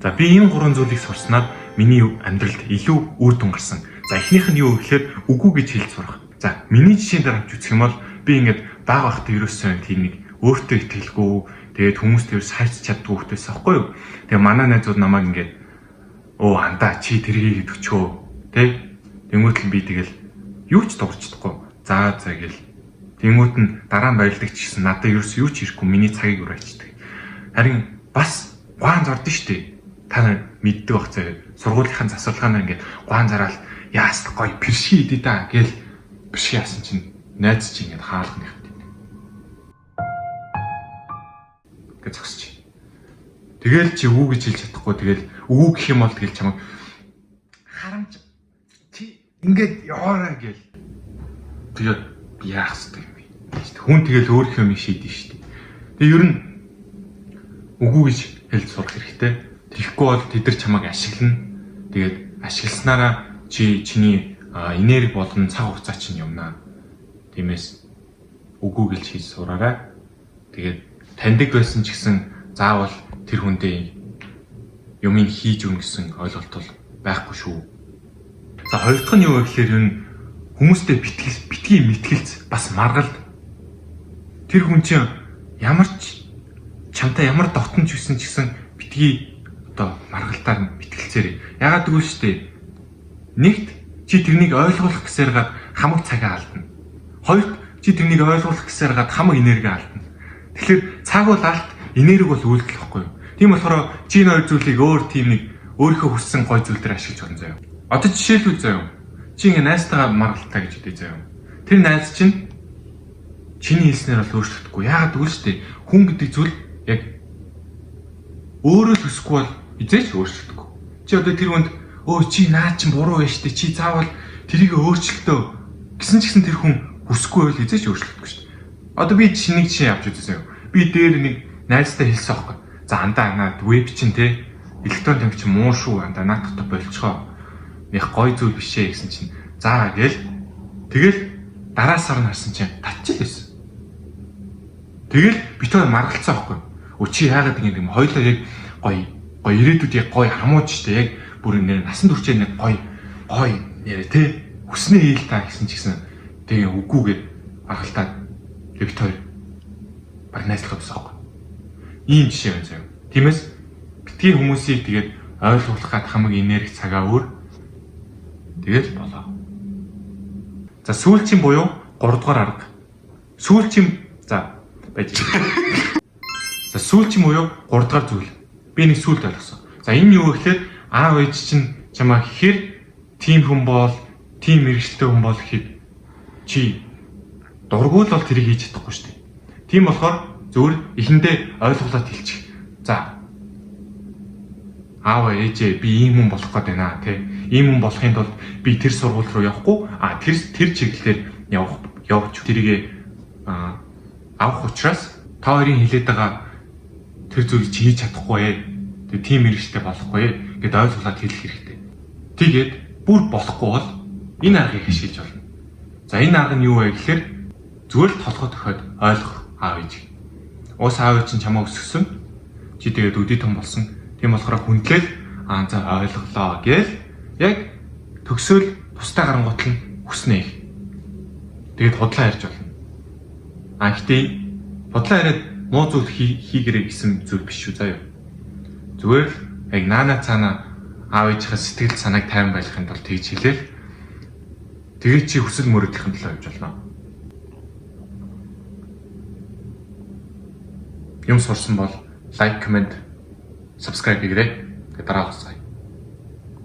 За би энэ гурван зүйлийг сурснаар миний амьдралд илүү үр дүн гарсан. За эхнийх нь юу гэхээр үгүй гэж хэлж сурах. За миний жишээн дээр авч үзэх юм бол би ингээд бага бахта ерөөсөө тийм нэг өөртөө итгэлгүй тэгээд хүмүүст ерөөс хайрч чаддгүй хөлтөөс аахгүй юу. Тэгээ манай найзууд намайг ингээд оо андаа чи тэргийг өгчөө тэг. Тэнгүүт л би тэгэл юу ч дуурч чадахгүй. За гэл тэнгүүт нь дараа нь баярлагч гэсэн надад ерөөс юу ч ирэхгүй миний цагийг ураачдаг. Харин бас гуан зордсон штеп. Та нар мэддэг бах заяа. Сургуулийнхаа засварлагаанаа ингээд гуан зараал яаст гоё бэрший идэ да гэл бэрший яасан чинь найз чинь ингээд хаалга нэхт. Гэж зогсчих. Тэгэл чи үү гэж хэлж чадахгүй тэгэл үү гэх юм бол тэгэл чамайг харамж чи ингээд яваарай гэл. Тэгээд яах ёстой юм бэ? Хүн тэгэл өөр юм шийдэн штэ. Тэгээ ер нь үгүй гэж хэлж сурах хэрэгтэй. Тэгэхгүй бол тэд нар чамайг ашиглана. Тэгээд ашигласнараа чиний энерги болгон цаг хугацаа чинь юмнаа. Тиймээс үгүй гэж хийж сураарай. Тэгээд таньдаг байсан ч гэсэн заавал тэр хүндээ юмыг хийж өгнө гэсэн ойлголт бол байхгүй шүү. За хоёр дахь нь юу вэ гэхээр энэ хүмүүстэй битгий мэтгэлц бас маргалд. Тэр хүн чинь ямар ч чамтай ямар дотнож өгсөн ч гэсэн битгий одоо маргалтаар мэтгэлцээрээ. Ягаад гэвэл штэ нэгт чи тэрнийг ойлгох гэсээр гад хамаг цагаа алдна. Хоёрт чи тэрнийг ойлгох гэсээр гад хамаг энерги алдна. Тэгэхээр цаг бол алт, энерги бол үйлдэл واخгүй юу. Тийм болохоор чи энэ хоёр зүйлийг өөр тийм нэг өөрийнхөө хүссэн гой зүйл дээр ашиглаж болно заяа. Одоо жишээлбэл заяа. Чи ингээ найзтайгаа маргалтаа гэж үтэй заяа. Тэр найз чинь чиний хэлснээр бол өөрчлөгдөхгүй. Ягаад гэвэл штэ хүн гэдэг зүйл яг өөрөө л хүсэхгүй бол эзэж өөрчлөгдөхгүй. Чи одоо тэр хүнд өө чи наа чин буруу байж штэ чи заавал тэрийг өөрчлөлтөө гэсэн ч гэсэн тэр хүн хүсэхгүй байвал эзэж өөрчлөгдөхгүй штэ. Одоо би чиний жишээ авч үзье. Би дээр нэг найзтай хэлсэн аахгүй. За андаа наад веб чин те электрон тамхи чин муу шүү андаа наадтай болцгоо. Них гой зүйл биш ээ гэсэн чинь за тэгэл дараа сар нь харсан чинь татчих байсан. Тэгэл бит хоёр маргалцсан аахгүй. Чи яагаад ингэ юм хоёлоо яг гоё ирээдүйд яг гоё хамууж штэ яг бүр нэр насан туршээ нэг гоё нэр тэ хүснээ хийл та гэсэн ч гэсэн тэгээ үгүйгээд аргалтаад бит хоёр баг найзлах гэсэн аахгүй. Ийм жишээ байна заяа. Тиймээс битгий хүмүүсийг тэгээд ойлгуулах гад хамаг энерги цагаа өөр тэгэл болоо. За сүүлчийн буюу 3 дугаар арга. Сүүлчийн за байж. За сүүлчийн буюу 3 дугаар зүйл. Би нэг сүүлд ойлгосон. За энэ юу гэхээр аав ээж чинь чамаа хэр тийм хүн бол, тийм мэрэгчлээ хүн бол гэхэд чи дургуул бол тэрийг хийж чадахгүй шүү дээ. Тийм болохоор зөвөр эхэндээ ойлголоод хэлчих. За аав ээжээ би ийм хүн болох гээд байна тий. Ийм хүн болохын тулд би тэр сургууль руу явахгүй тэр чиглэлээр явж тэрийг авах учраас та хоёрын хэлээд байгаа тэр зүйлийг чи хийж чадахгүй. Тэгээ тийм мэрэгчтэй болохгүй гэдээ ойлголоод хэлэх хэрэгтэй. Тэгээд бүр болохгүй бол энэ аргыг ашиглаж болно. За энэ арга нь юу вэ гэхээр зүгээр л толгой тохиод ойлгох аав ээж. Уус аав ээж чинь чамаа өсгсөн. Чи тэгээд өдий том болсон. Тийм болохоор хүндлэл за ойлголоо гээл яг төгсөөл тустай гарангуут нь хүснэ их. Тэгээд худлаа ярьж болно. Гэхдээ худлаа яриад муу зүйл хийгэрэй гэсэн зүйл биш шүү заяа. Зүгээр л яг наана цаана аав ээжийнхээ сэтгэл санааг тайван байлгахын тулд тэгж хэлээл. Тэгээд чи хүсэл мөрөөдлийн төлөө явж болно. Юм сурсан бол лайк, комент, subscribe хийгээрэй. Тэгээд дараа уулзъя.